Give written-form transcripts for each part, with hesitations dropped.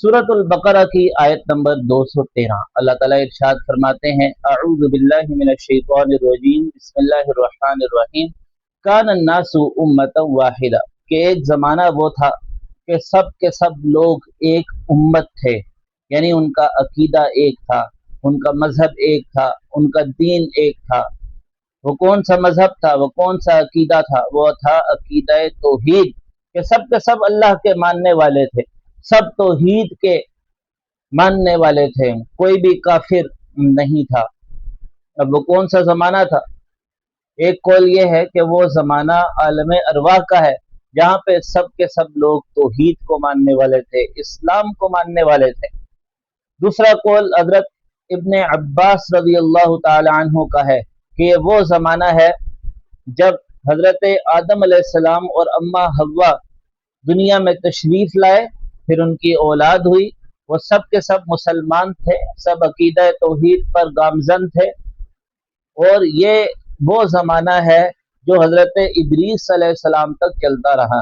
सूरत अल-बकरा की आयत नंबर 213। अल्लाह ताला इरशाद फरमाते हैं, अऊज़ु बिल्लाहि मिनश शैतानिर रजीम, बिस्मिल्लाहिर रहमानिर रहीम। कान अन्नासु उम्मतन वाहिदा, कि एक ज़माना वो था कि सब के सब लोग एक उम्मत थे, यानी उनका अकीदा एक था, उनका मजहब एक था, उनका दीन एक था। वो कौन सा मजहब था, वो कौन सा अकीदा था? वो था अकीदा तौहीद, कि सब के सब अल्लाह के मानने वाले थे, सब तौहीद के मानने वाले थे, कोई भी काफिर नहीं था। अब वो कौन सा जमाना था? एक कौल ये है कि वो जमाना आलम अरवाह का है, जहाँ पे सब के सब लोग तौहीद को मानने वाले थे, इस्लाम को मानने वाले थे। दूसरा कौल हजरत इब्ने अब्बास रज़ी अल्लाह ताला अन्हु का है कि ये वो जमाना है जब हजरत आदम अलैहिस्सलाम और अम्मा हव्वा दुनिया में तशरीफ लाए, फिर उनकी औलाद हुई। वो सब के सब मुसलमान थे, सब अकीदा तौहीद पर गामजन थे। और ये वो ज़माना है जो हज़रत इदरीस अलैहिस्सलाम तक चलता रहा।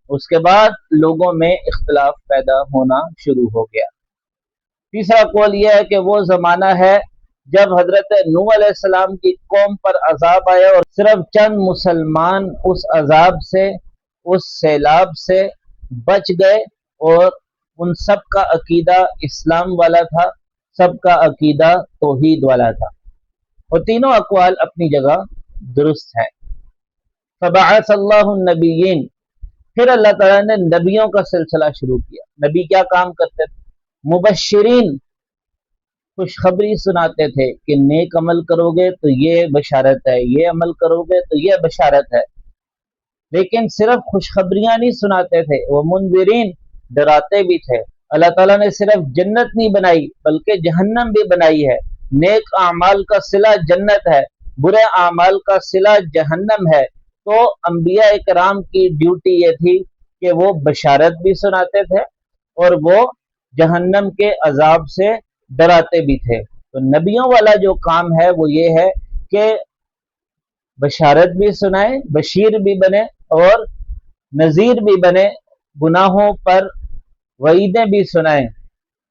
उसके बाद लोगों में इख्तिलाफ पैदा होना शुरू हो गया। तीसरा कौल यह है कि वो ज़माना है जब हज़रत नूह अलैहिस्सलाम की कौम पर अजाब आया और सिर्फ चंद मुसलमान उस अजाब से, उस सैलाब से बच गए, और उन सब का अकीदा इस्लाम वाला था, सबका अकीदा तौहीद वाला था। और तीनों अक़वाल अपनी जगह दुरुस्त हैं। फबअसल्लाहु नबिय्यीन, फिर अल्लाह ताला ने नबियों का सिलसिला शुरू किया। नबी क्या काम करते थे? मुबश्शिरीन, खुशखबरी सुनाते थे कि नेक अमल करोगे तो ये बशारत है, ये अमल करोगे तो ये बशारत है। लेकिन सिर्फ खुशखबरियां नहीं सुनाते थे, वो मुनज़िरीन, डराते भी थे। अल्लाह ताला ने सिर्फ जन्नत नहीं बनाई बल्कि जहन्नम भी बनाई है। नेक आमाल का सिला जन्नत है, बुरे आमाल का सिला जहन्नम है। तो अंबिया इकराम की ड्यूटी ये थी कि वो बशारत भी सुनाते थे और वो जहन्नम के अजाब से डराते भी थे। तो नबियों वाला जो काम है वो ये है कि बशारत भी सुनाए, बशीर भी बने और नज़ीर भी बने, गुनाहों पर वईदें भी सुनाएं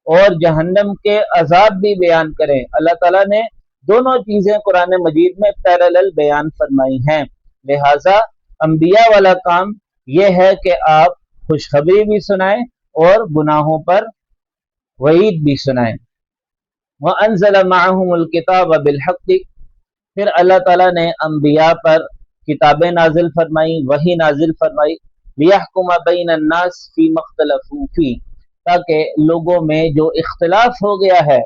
और जहन्नम के अजाब भी बयान करें। अल्लाह ताला ने दोनों चीजें कुरान मजीद में पैरेलल बयान फरमाई हैं। लिहाजा अंबिया वाला काम यह है कि आप खुशखबरी भी सुनाएं और गुनाहों पर वईद भी सुनाएं। व अंज़ल मअहुमुल किताब बिलहक़, फिर अल्लाह ताला ने अंबिया पर किताबें नाजिल फरमाई, वही नाजिल फरमाई। लियहकुम बैनन नास फी मख्तलफू फी, ताकि लोगों में जो इख्तिलाफ हो गया है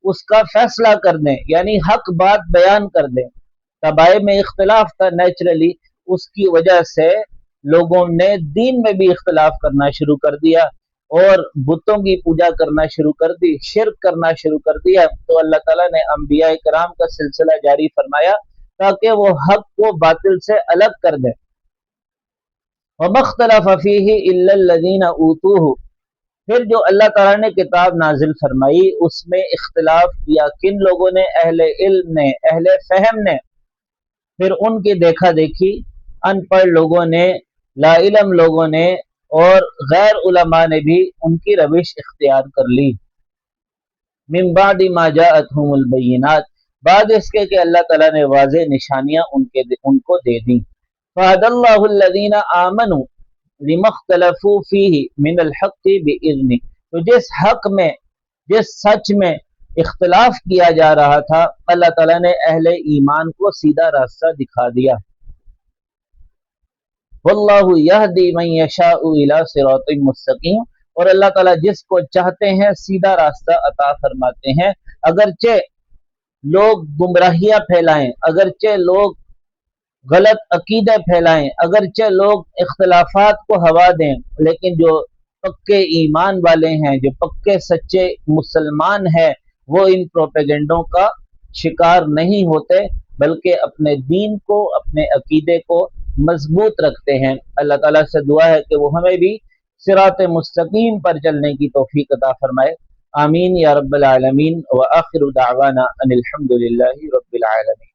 उसका फैसला कर दें, यानी हक बात बयान कर दें। तबाए में इख्तिलाफ था नेचुरली, उसकी वजह से लोगों ने दीन में भी इख्तिलाफ करना शुरू कर दिया और बुतों की पूजा करना शुरू कर दी, शिर्क करना शुरू कर दिया। तो अल्लाह ताला ने अंबिया इकराम का सिलसिला जारी फरमाया ताकि वो हक को बातिल से अलग कर दें। वमख्तलफ फीही इल्लल्लज़ीना ऊतूहु, फिर जो अल्लाह ताला ने किताब नाजिल फरमाई उसमें इख्तिलाफ किया किन लोगों ने? अहले इल्म ने, अहले फहम ने। फिर उनकी देखा देखी अनपढ़ लोगों ने, ला इल्म लोगों ने और गैर उलमा ने भी उनकी रविश इख्तियार कर ली। मिन बादि मा जाअतहुमुल बय्यिनात, बाद इसके कि अल्लाह ताला ने वाज़ेह निशानियां उनको दे दी। फहदल्लाहु अल्लज़ीना आमनू लिमख्तलफू फीही मिनल हक़्क़ि बिइज़्नि, तो जिस हक में, जिस सच में इख्तिलाफ किया जा रहा था, अल्लाह ताला ने अहले ईमान को सीधा रास्ता दिखा दिया। वल्लाहु यहदी मन यशाउ इला सिरातिन मुस्तकीम, और अल्लाह ताला जिसको चाहते हैं सीधा रास्ता अता फरमाते हैं। अगरचे लोग गुमराहियां फैलाएं, अगरचे लोग गलत अकीदे फैलाएं, अगरचे लोग इख्तिलाफात को हवा दें, लेकिन जो पक्के ईमान वाले हैं, जो पक्के सच्चे मुसलमान हैं, वो इन प्रोपेगेंडों का शिकार नहीं होते बल्कि अपने दीन को, अपने अकीदे को मजबूत रखते हैं। अल्लाह ताला से दुआ है कि वो हमें भी सिराते मुस्तकीम पर चलने की तौफीक अता फरमाए। आमीन या रब्बल आलमीन। व आखिरु दावाना अनिल हम्दुलिल्लाहि रब्बिल आलमीन।